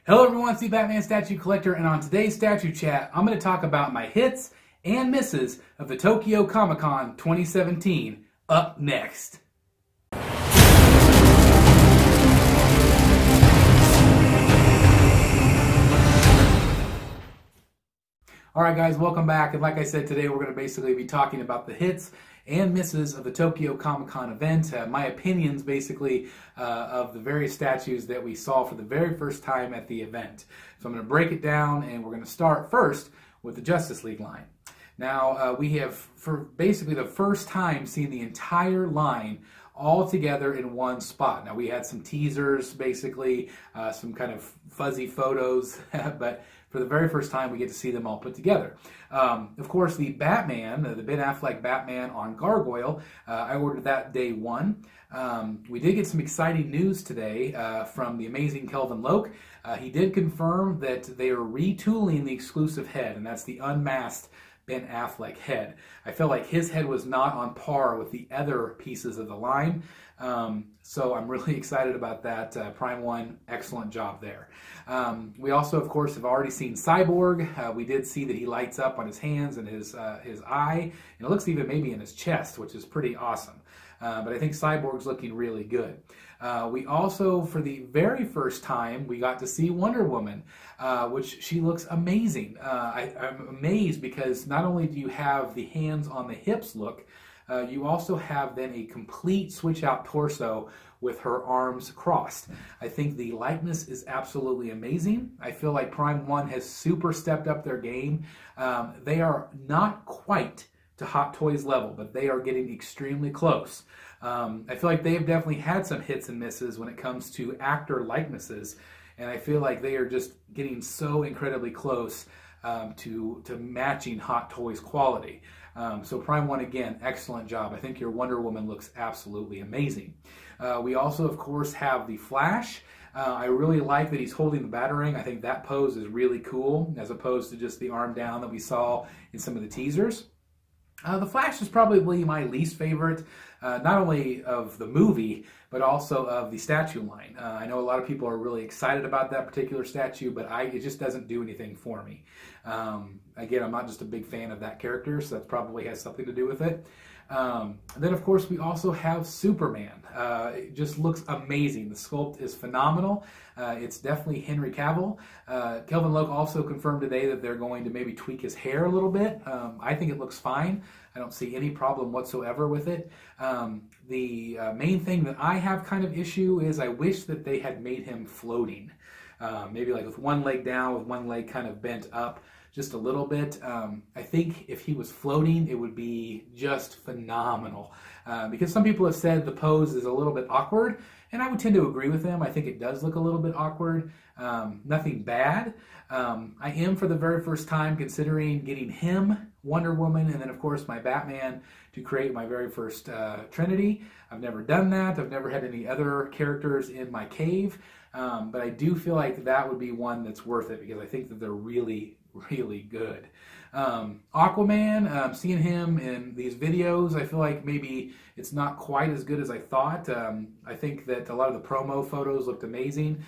Hello everyone, it's the Batman Statue Collector, and on today's Statue Chat, I'm going to talk about my hits and misses of the Tokyo Comic Con 2017 up next. Alright guys, welcome back, and like I said, today we're going to basically be talking about the hits and misses of the Tokyo Comic Con event, my opinions basically of the various statues that we saw for the very first time at the event. So I'm going to break it down, and we're going to start first with the Justice League line. Now we have, for basically the first time, seen the entire line all together in one spot. Now we had some teasers, basically some kind of fuzzy photos, but for the very first time we get to see them all put together. Of course, the Batman, the Ben Affleck Batman on Gargoyle, I ordered that day one. We did get some exciting news today from the amazing Kelvin Loke. He did confirm that they are retooling the exclusive head, and that's the unmasked Ben Affleck head. I felt like his head was not on par with the other pieces of the line, so I'm really excited about that. Prime One, excellent job there. We also, of course, have already seen Cyborg. We did see that he lights up on his hands and his eye, and it looks even maybe in his chest, which is pretty awesome. But I think Cyborg's looking really good. We also, for the very first time, we got to see Wonder Woman, which she looks amazing. I'm amazed because not only do you have the hands on the hips look, you also have then a complete switch out torso with her arms crossed. I think the likeness is absolutely amazing. I feel like Prime One has super stepped up their game. They are not quite to Hot Toys level, but they are getting extremely close. I feel like they have definitely had some hits and misses when it comes to actor likenesses, and I feel like they are just getting so incredibly close to matching Hot Toys quality. So Prime One, again, excellent job. I think your Wonder Woman looks absolutely amazing. We also, of course, have the Flash. I really like that he's holding the Batarang. I think that pose is really cool, as opposed to just the arm down that we saw in some of the teasers. The Flash is probably my least favorite, not only of the movie, but also of the statue line. I know a lot of people are really excited about that particular statue, but it just doesn't do anything for me. Again, I'm not just a big fan of that character, so that probably has something to do with it. Then, of course, we also have Superman. It just looks amazing. The sculpt is phenomenal. It's definitely Henry Cavill. Kelvin Loke also confirmed today that they're going to maybe tweak his hair a little bit. I think it looks fine. I don't see any problem whatsoever with it. The main thing that I have kind of issue is I wish that they had made him floating. Maybe like with one leg down, with one leg kind of bent up just a little bit. I think if he was floating, it would be just phenomenal. Because some people have said the pose is a little bit awkward, and I would tend to agree with them. I think it does look a little bit awkward. Nothing bad. I am, for the very first time, considering getting him, Wonder Woman, and then, of course, my Batman to create my very first Trinity. I've never done that. I've never had any other characters in my cave. But I do feel like that would be one that's worth it, because I think that they're really, really good. Aquaman, seeing him in these videos, I feel like maybe it's not quite as good as I thought. I think that a lot of the promo photos looked amazing.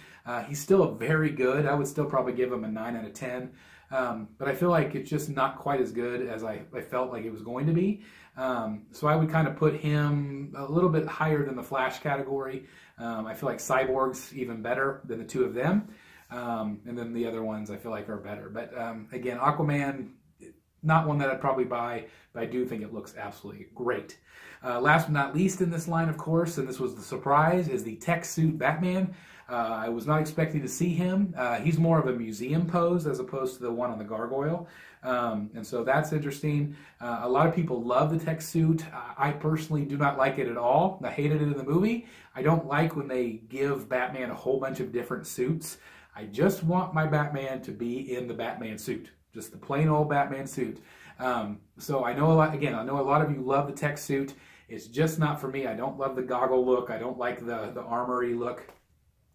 He's still very good. I would still probably give him a 9 out of 10. But I feel like it's just not quite as good as I felt like it was going to be. So I would kind of put him a little bit higher than the Flash category. I feel like Cyborg's even better than the two of them. And then the other ones I feel like are better. But again, Aquaman, not one that I'd probably buy, but I do think it looks absolutely great. Last but not least in this line, of course, and this was the surprise, is the tech suit Batman. I was not expecting to see him. He's more of a museum pose as opposed to the one on the Gargoyle. And so that's interesting. A lot of people love the tech suit. I personally do not like it at all. I hated it in the movie. I don't like when they give Batman a whole bunch of different suits. I just want my Batman to be in the Batman suit. Just the plain old Batman suit. So I know I know a lot of you love the tech suit. It's just not for me. I don't love the goggle look. I don't like the armory look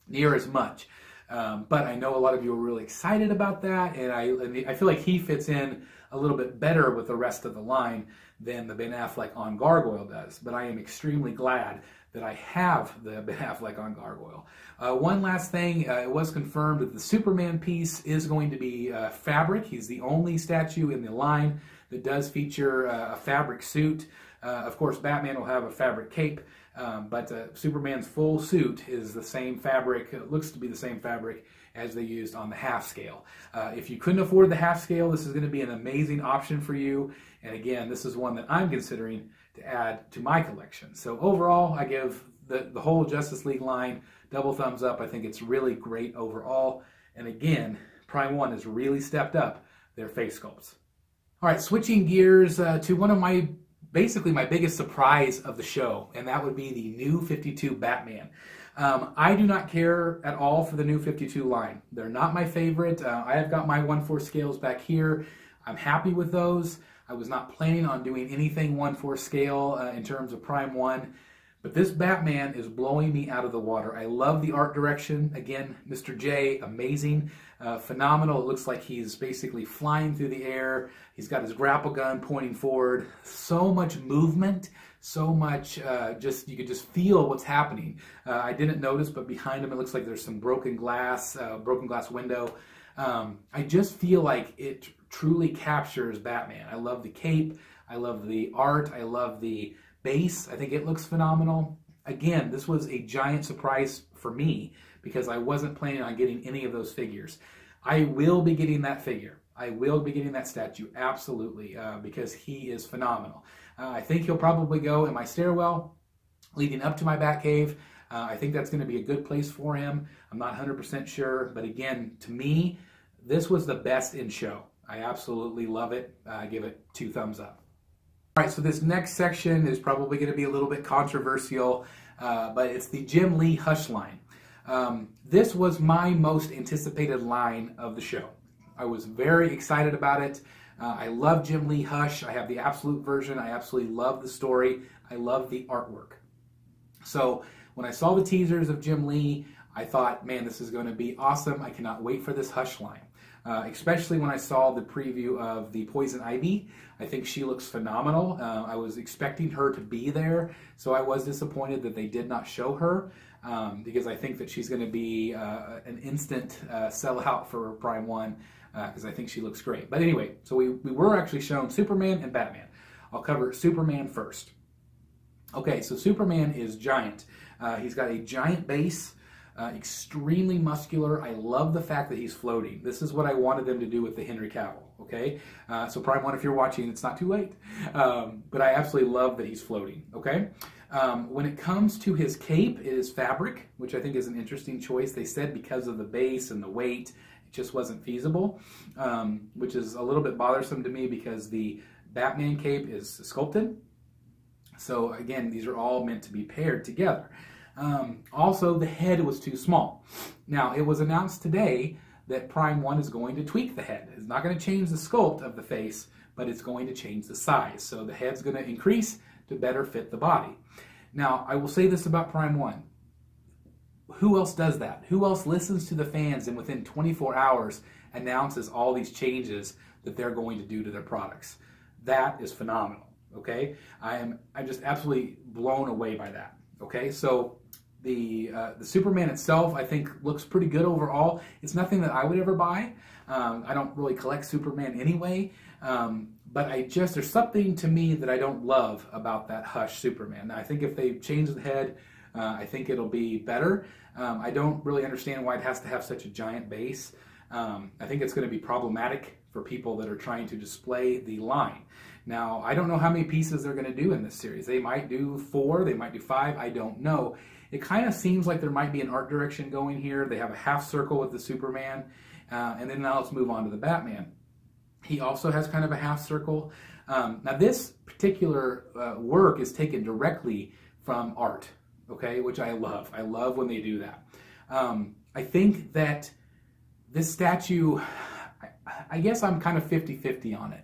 near as much. But I know a lot of you are really excited about that, and I feel like he fits in a little bit better with the rest of the line than the Ben Affleck on Gargoyle does. But I am extremely glad that I have the Ben Affleck on Gargoyle. One last thing, it was confirmed that the Superman piece is going to be fabric. He's the only statue in the line that does feature a fabric suit. Of course, Batman will have a fabric cape, but Superman's full suit is the same fabric. It looks to be the same fabric as they used on the half scale. If you couldn't afford the half scale, this is going to be an amazing option for you. And again, this is one that I'm considering to add to my collection. So overall, I give the whole Justice League line double thumbs up. I think it's really great overall. And again, Prime 1 has really stepped up their face sculpts. All right, switching gears to one of my, basically my biggest surprise of the show, and that would be the New 52 Batman. I do not care at all for the New 52 line. They're not my favorite. I have got my 1/4 scales back here. I'm happy with those. I was not planning on doing anything 1/4 scale in terms of Prime 1, but this Batman is blowing me out of the water. I love the art direction. Again, Mr. J, amazing, phenomenal. It looks like he's basically flying through the air. He's got his grapple gun pointing forward. So much movement, so much, you could just feel what's happening. I didn't notice, but behind him it looks like there's some broken glass window. I just feel like it truly captures Batman. I love the cape. I love the art. I love the base. I think it looks phenomenal. Again, this was a giant surprise for me because I wasn't planning on getting any of those figures. I will be getting that figure. I will be getting that statue, absolutely, because he is phenomenal. I think he'll probably go in my stairwell leading up to my Batcave. I think that's going to be a good place for him. I'm not 100% sure, but again, to me, this was the best in show. I absolutely love it. I give it 2 thumbs up. All right, so this next section is probably going to be a little bit controversial, but it's the Jim Lee Hush line. This was my most anticipated line of the show. I was very excited about it. I love Jim Lee Hush. I have the absolute version. I absolutely love the story. I love the artwork. So when I saw the teasers of Jim Lee, I thought, man, this is going to be awesome. I cannot wait for this Hush line. Especially when I saw the preview of the Poison Ivy. I think she looks phenomenal. I was expecting her to be there, so I was disappointed that they did not show her because I think that she's going to be an instant sellout for Prime 1 because I think she looks great. But anyway, so we were actually shown Superman and Batman. I'll cover Superman first. Okay, so Superman is giant. He's got a giant base. Extremely muscular. I love the fact that he's floating. This is what I wanted them to do with the Henry Cavill, okay? So Prime 1, if you're watching, it's not too late. But I absolutely love that he's floating, okay? When it comes to his cape, it is fabric, which I think is an interesting choice. They said because of the base and the weight, it just wasn't feasible, which is a little bit bothersome to me because the Batman cape is sculpted. So again, these are all meant to be paired together. Also, the head was too small. Now, it was announced today that Prime 1 is going to tweak the head. It's not going to change the sculpt of the face, but it's going to change the size. So the head's going to increase to better fit the body. Now, I will say this about Prime 1. Who else does that? Who else listens to the fans and within 24 hours announces all these changes that they're going to do to their products? That is phenomenal, okay? I'm just absolutely blown away by that, okay? So the Superman itself, I think, looks pretty good overall. It's nothing that I would ever buy. I don't really collect Superman anyway, but there's something to me that I don't love about that Hush Superman. Now, I think if they change the head, I think it'll be better. I don't really understand why it has to have such a giant base. I think it's going to be problematic for people that are trying to display the line. Now, I don't know how many pieces they're going to do in this series. They might do 4, they might do 5, I don't know. It kind of seems like there might be an art direction going here. They have a half circle with the Superman, and then now let's move on to the Batman. He also has kind of a half circle. Now, this particular work is taken directly from art, okay, which I love. I love when they do that. I think that this statue, I guess I'm kind of 50-50 on it.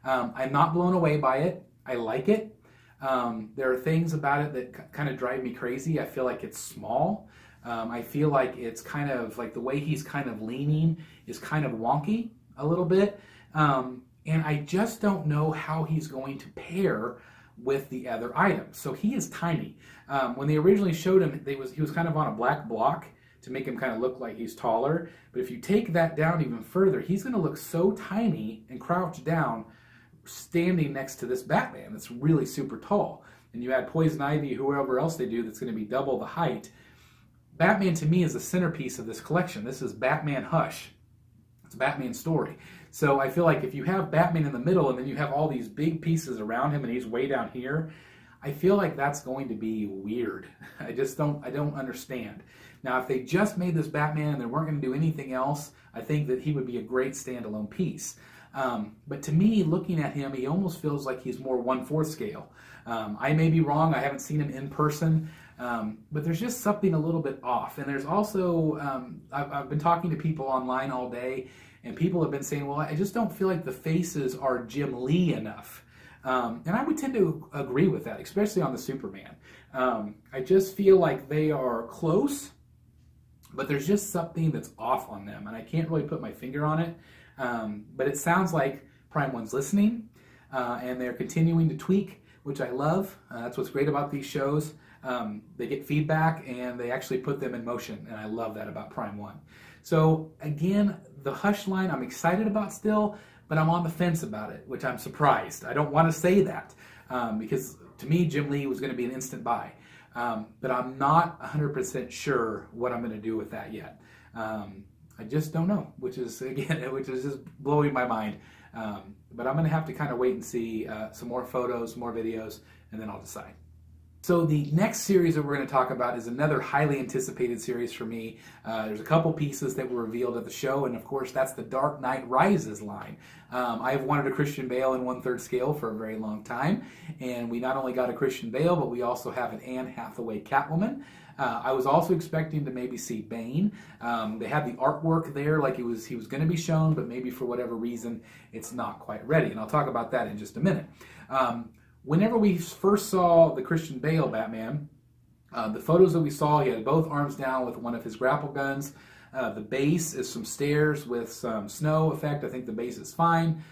I'm not blown away by it. I like it. There are things about it that kind of drive me crazy. I feel like it's small. I feel like it's kind of like the way he's kind of leaning is kind of wonky a little bit. And I just don't know how he's going to pair with the other items. So he is tiny. When they originally showed him, he was kind of on a black block to make him kind of look like he's taller. But if you take that down even further, he's going to look so tiny and crouched down, standing next to this Batman that's really super tall. And you add Poison Ivy, whoever else they do, that's going to be double the height. Batman, to me, is the centerpiece of this collection. This is Batman Hush. It's a Batman story. So I feel like if you have Batman in the middle and then you have all these big pieces around him and he's way down here, I feel like that's going to be weird. I don't understand. Now, if they just made this Batman and they weren't going to do anything else, I think that he would be a great standalone piece. But to me, looking at him, he almost feels like he's more 1/4 scale. I may be wrong. I haven't seen him in person. But there's just something a little bit off. And there's also, I've been talking to people online all day, and people have been saying, well, I just don't feel like the faces are Jim Lee enough. And I would tend to agree with that, especially on the Superman. I just feel like they are close, but there's just something that's off on them, and I can't really put my finger on it. But it sounds like Prime One's listening, and they're continuing to tweak, which I love. That's what's great about these shows. They get feedback, and they actually put them in motion, and I love that about Prime One. So again, the Hush line I'm excited about still, but I'm on the fence about it, which I'm surprised. I don't want to say that, because to me, Jim Lee was going to be an instant buy. But I'm not 100% sure what I'm going to do with that yet. I just don't know, which is just blowing my mind. But I'm going to have to kind of wait and see some more photos, more videos, and then I'll decide. So the next series that we're going to talk about is another highly anticipated series for me. There's a couple pieces that were revealed at the show, and of course that's the Dark Knight Rises line. I've wanted a Christian Bale in 1/3 scale for a very long time, and we not only got a Christian Bale, but we also have an Anne Hathaway Catwoman. I was also expecting to maybe see Bane. They had the artwork there like he was going to be shown, but maybe for whatever reason it's not quite ready, and I'll talk about that in just a minute. Whenever we first saw the Christian Bale Batman, the photos that we saw, he had both arms down with one of his grapple guns. The base is some stairs with some snow effect. I think the base is fine.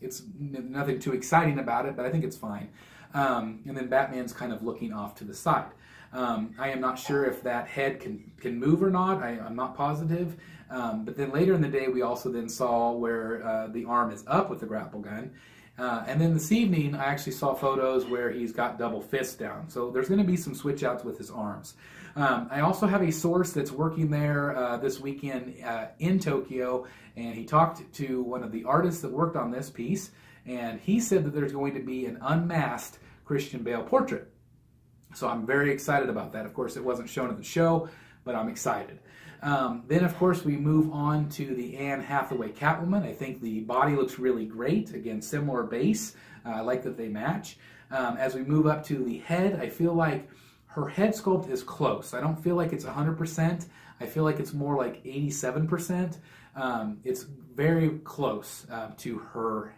It's nothing too exciting about it, but I think it's fine. And then Batman's kind of looking off to the side. I am not sure if that head can move or not. I'm not positive. But then later in the day, we also then saw where the arm is up with the grapple gun. And then this evening, I actually saw photos where he's got double fists down. So there's going to be some switch outs with his arms. I also have a source that's working there this weekend in Tokyo, and he talked to one of the artists that worked on this piece, and he said that there's going to be an unmasked Christian Bale portrait. So I'm very excited about that. Of course, it wasn't shown at the show, but I'm excited. Then, of course, we move on to the Anne Hathaway Catwoman. I think the body looks really great. Again, similar base. I like that they match. As we move up to the head, I feel like her head sculpt is close. I don't feel like it's 100%. I feel like it's more like 87%. It's very close to her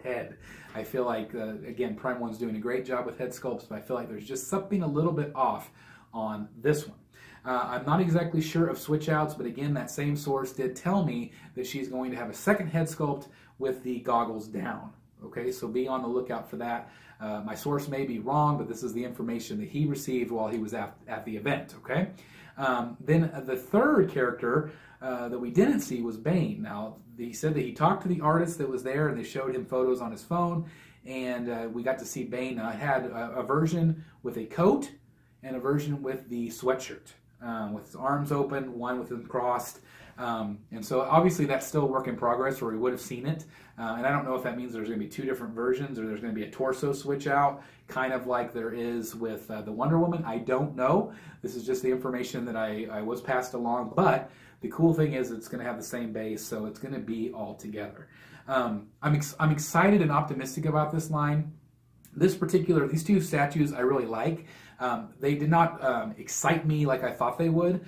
head. I feel like, again, Prime One's doing a great job with head sculpts, but I feel like there's just something a little bit off on this one. I'm not exactly sure of switch outs, but again, that same source did tell me that she's going to have a second head sculpt with the goggles down. Okay, so be on the lookout for that. My source may be wrong, but this is the information that he received while he was at the event. Okay, then the third character that we didn't see was Bane. Now, he said that he talked to the artist that was there, and they showed him photos on his phone, and we got to see Bane. I had a version with a coat and a version with the sweatshirt. With his arms open, one with them crossed. And so obviously that's still a work in progress, or we would have seen it. And I don't know if that means there's going to be two different versions, or there's going to be a torso switch out, kind of like there is with the Wonder Woman. I don't know. This is just the information that I was passed along. But the cool thing is it's going to have the same base, so it's going to be all together. I'm excited and optimistic about this line. These two statues I really like. They did not excite me like I thought they would.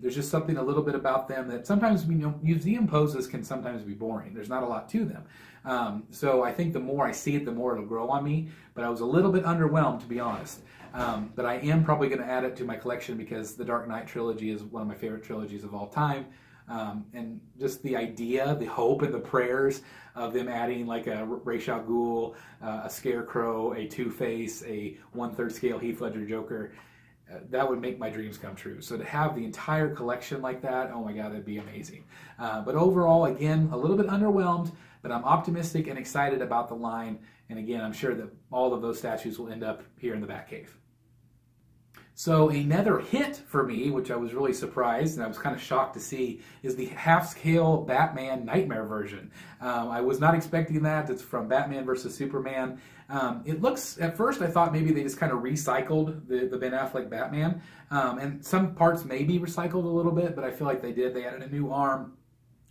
There's just something a little bit about them that sometimes, museum poses can sometimes be boring. There's not a lot to them. So I think the more I see it, the more it'll grow on me. But I was a little bit underwhelmed, to be honest. But I am probably going to add it to my collection because the Dark Knight trilogy is one of my favorite trilogies of all time. And just the idea, the hope, and the prayers of them adding like a Ra's al Ghul, a Scarecrow, a Two-Face, a 1/3 scale Heath Ledger Joker, that would make my dreams come true. So to have the entire collection like that, oh my God, that'd be amazing. But overall, again, a little bit underwhelmed, but I'm optimistic and excited about the line. And again, I'm sure that all of those statues will end up here in the Batcave. So another hit for me, which I was really surprised and I was kind of shocked to see, is the half-scale Batman Nightmare version. I was not expecting that. It's from Batman vs. Superman. It looks, at first I thought maybe they just kind of recycled the Ben Affleck Batman. And some parts may be recycled a little bit, but I feel like they did. They added a new arm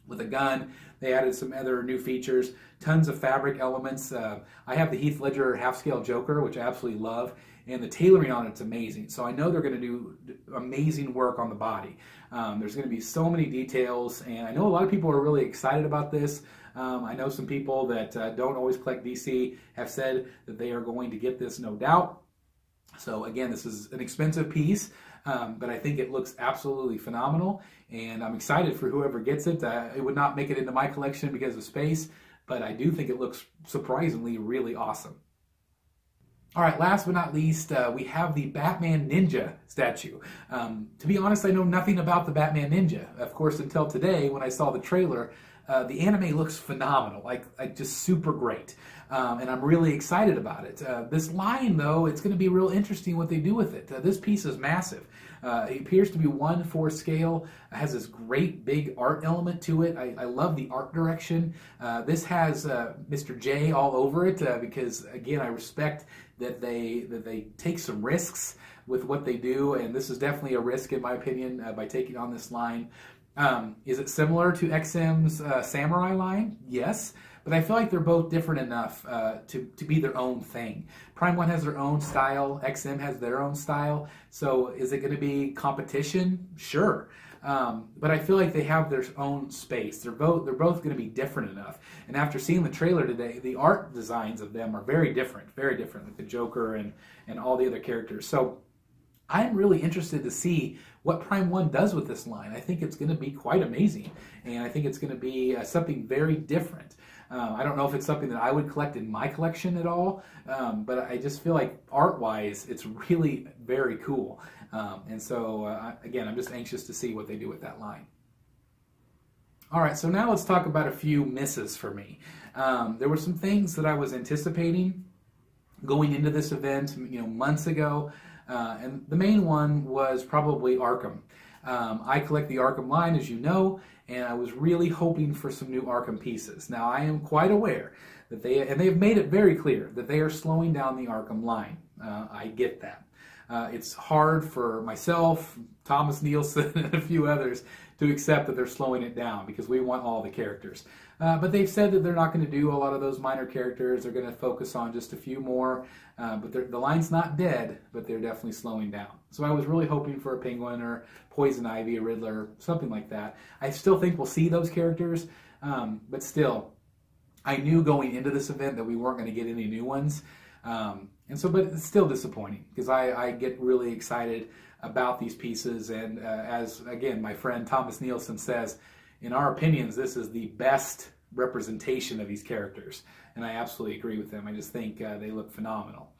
with a gun. They added some other new features, tons of fabric elements. I have the Heath Ledger half-scale Joker, which I absolutely love, and the tailoring on it's amazing. So I know they're going to do amazing work on the body. There's going to be so many details, and I know a lot of people are really excited about this. I know some people that don't always collect DC have said that they are going to get this, no doubt. So again, this is an expensive piece, but I think it looks absolutely phenomenal, and I'm excited for whoever gets it. It would not make it into my collection because of space, but I do think it looks surprisingly really awesome. All right, last but not least, we have the Batman Ninja statue. To be honest, I know nothing about the Batman Ninja. Of course, until today, when I saw the trailer, the anime looks phenomenal, like just super great. And I'm really excited about it. This line, though, it's going to be real interesting what they do with it. This piece is massive. It appears to be 1/4 scale. It has this great big art element to it. I love the art direction. This has Mr. J all over it because, again, I respect that they take some risks with what they do, and this is definitely a risk, in my opinion, by taking on this line. Is it similar to XM's Samurai line? Yes. But I feel like they're both different enough to be their own thing. Prime 1 has their own style. XM has their own style. So is it going to be competition? Sure. But I feel like they have their own space. They're both going to be different enough. And after seeing the trailer today, the art designs of them are very different, like the Joker and all the other characters. So I'm really interested to see what Prime 1 does with this line. I think it's going to be quite amazing, and I think it's going to be something very different. I don't know if it's something that I would collect in my collection at all, but I just feel like art-wise, it's really very cool. And so, again, I'm just anxious to see what they do with that line. All right, so now let's talk about a few misses for me. There were some things that I was anticipating going into this event, months ago, and the main one was probably Arkham. I collect the Arkham line, as you know, and I was really hoping for some new Arkham pieces. Now, I am quite aware that they've made it very clear that they are slowing down the Arkham line. I get that. It's hard for myself, Thomas Nielsen, and a few others to accept that they're slowing it down because we want all the characters. But they've said that they're not going to do a lot of those minor characters. They're going to focus on just a few more. But the line's not dead, but they're definitely slowing down. So I was really hoping for a Penguin or Poison Ivy, a Riddler, something like that. I still think we'll see those characters, but still, I knew going into this event that we weren't going to get any new ones. But it's still disappointing because I get really excited about these pieces. And as, again, my friend Thomas Nielsen says, in our opinions, this is the best representation of these characters. And I absolutely agree with them. I just think they look phenomenal.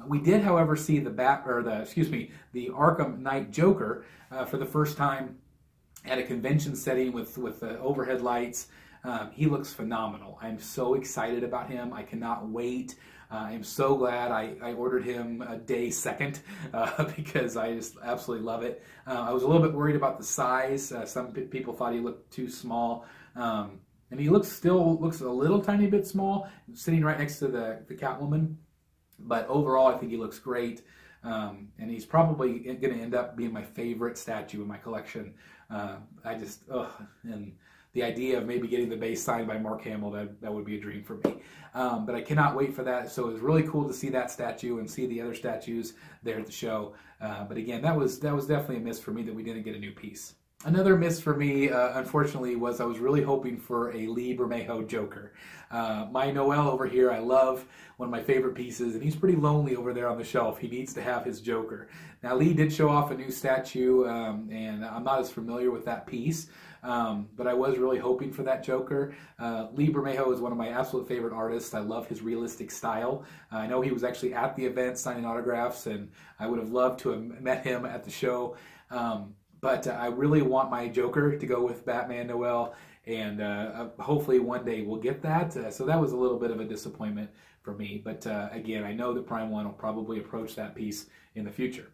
We did, however, see the Arkham Knight Joker for the first time at a convention setting with overhead lights. He looks phenomenal. I'm so excited about him. I cannot wait. I'm so glad I ordered him a day second because I just absolutely love it. I was a little bit worried about the size. Some people thought he looked too small. And he still looks a little tiny bit small, sitting right next to the Catwoman. But overall, I think he looks great. And he's probably going to end up being my favorite statue in my collection. And the idea of maybe getting the base signed by Mark Hamill, that would be a dream for me. But I cannot wait for that. So it was really cool to see that statue and see the other statues there at the show. But again, that was definitely a miss for me that we didn't get a new piece. Another miss for me, unfortunately, was I was really hoping for a Lee Bermejo Joker. My Noel over here, I love, one of my favorite pieces, and he's pretty lonely over there on the shelf. He needs to have his Joker. Now, Lee did show off a new statue, and I'm not as familiar with that piece, but I was really hoping for that Joker. Lee Bermejo is one of my absolute favorite artists. I love his realistic style. I know he was actually at the event signing autographs, and I would have loved to have met him at the show. But I really want my Joker to go with Batman Noel, and hopefully one day we'll get that. So that was a little bit of a disappointment for me. But again, I know that Prime One will probably approach that piece in the future.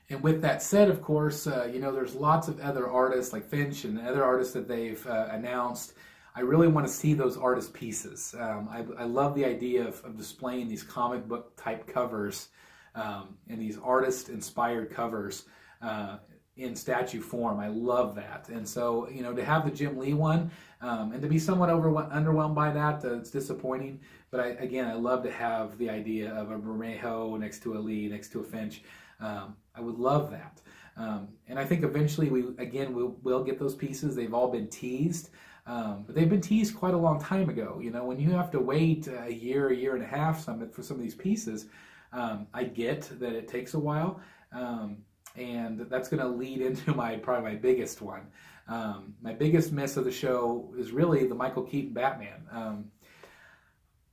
And with that said, of course, you know, there's lots of other artists like Finch and other artists that they've announced. I really want to see those artist pieces. I love the idea of displaying these comic book type covers and these artist-inspired covers in statue form. I love that. And so, you know, to have the Jim Lee one and to be somewhat underwhelmed by that, it's disappointing. But again, I love to have the idea of a Bermejo next to a Lee, next to a Finch. I would love that. And I think eventually we'll get those pieces. They've all been teased. But they've been teased quite a long time ago. You know, when you have to wait a year and a half for some of these pieces, I get that it takes a while. And that's going to lead into probably my biggest one. My biggest miss of the show is really the Michael Keaton Batman.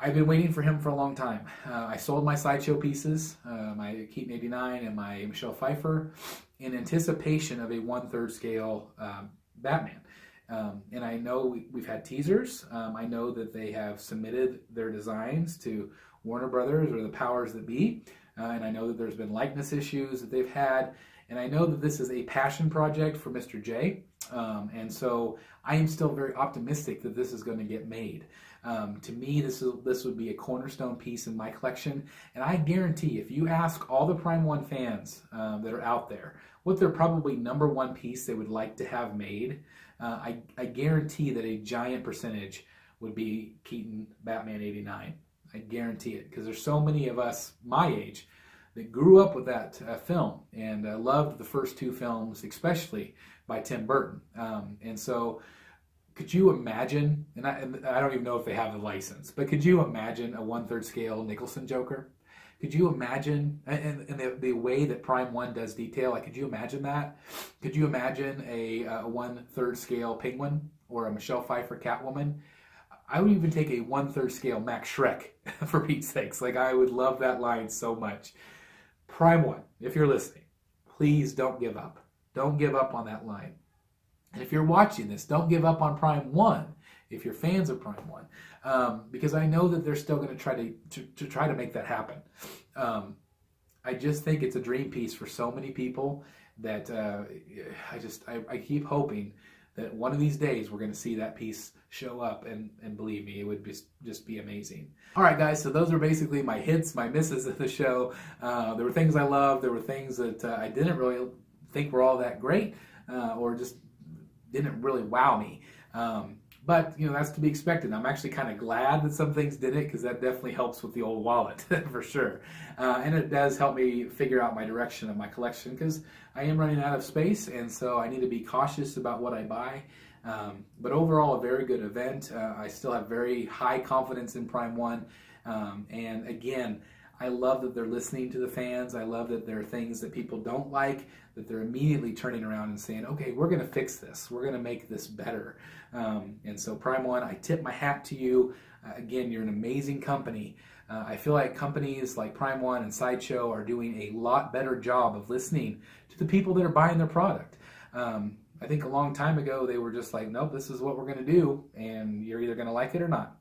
I've been waiting for him for a long time. I sold my Sideshow pieces, my Keaton 89 and my Michelle Pfeiffer, in anticipation of a 1/3 scale Batman. And I know we've had teasers. I know that they have submitted their designs to Warner Brothers or the powers that be. And I know that there's been likeness issues that they've had. And I know that this is a passion project for Mr. J. And so I am still very optimistic that this is going to get made. To me, this would be a cornerstone piece in my collection. And I guarantee if you ask all the Prime One fans that are out there what their probably #1 piece they would like to have made, I guarantee that a giant percentage would be Keaton Batman 89. I guarantee it, because there's so many of us my age that grew up with that film and loved the first two films, especially by Tim Burton. And so could you imagine, and I don't even know if they have the license, but could you imagine a 1/3 scale Nicholson Joker? Could you imagine, and the way that Prime One does detail, like, could you imagine that? Could you imagine a 1/3 scale Penguin or a Michelle Pfeiffer Catwoman? I would even take a 1/3 scale Max Schreck, for Pete's sakes. Like, I would love that line so much. Prime One, if you're listening, please don't give up. Don't give up on that line. And if you're watching this, don't give up on Prime One if you're fans of Prime One, because I know that they're still going to try to make that happen. I just think it's a dream piece for so many people that I keep hoping that one of these days we're going to see that piece show up, and believe me, it would just be amazing. All right, guys, so those are basically my hits, my misses of the show. There were things I loved, there were things that I didn't really think were all that great, or just didn't really wow me. But, you know, that's to be expected. I'm actually kind of glad that some things didn't, because that definitely helps with the old wallet, for sure. And it does help me figure out my direction of my collection, because I am running out of space, and so I need to be cautious about what I buy. But overall, a very good event. I still have very high confidence in Prime One. And again, I love that they're listening to the fans. I love that there are things that people don't like, that they're immediately turning around and saying, okay, we're going to fix this. We're going to make this better. And so Prime One, I tip my hat to you. Again, you're an amazing company. I feel like companies like Prime One and Sideshow are doing a lot better job of listening to the people that are buying their product. I think a long time ago, they were just like, nope, this is what we're going to do, and you're either going to like it or not.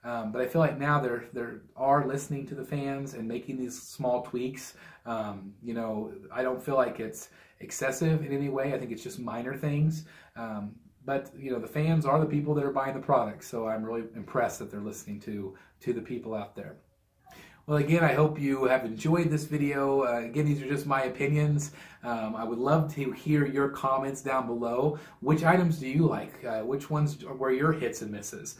But I feel like now they are listening to the fans and making these small tweaks. You know, I don't feel like it's excessive in any way. I think it's just minor things. But, you know, the fans are the people that are buying the product, so I'm really impressed that they're listening to the people out there. Well, again, I hope you have enjoyed this video. Again, these are just my opinions. I would love to hear your comments down below. Which items do you like? Which ones were your hits and misses?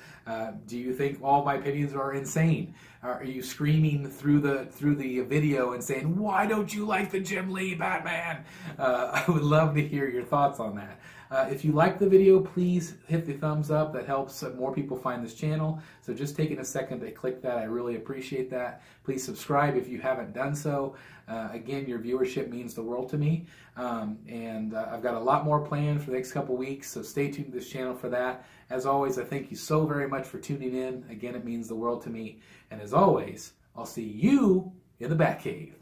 Do you think all my opinions are insane? Are you screaming through the video and saying, why don't you like the Jim Lee Batman? I would love to hear your thoughts on that. If you like the video, please hit the thumbs up. That helps more people find this channel. So just taking a second to click that, I really appreciate that. Please subscribe if you haven't done so. Again, your viewership means the world to me, and I've got a lot more planned for the next couple weeks, so stay tuned to this channel for that. As always, I thank you so very much for tuning in. Again, it means the world to me, and as always, I'll see you in the Batcave.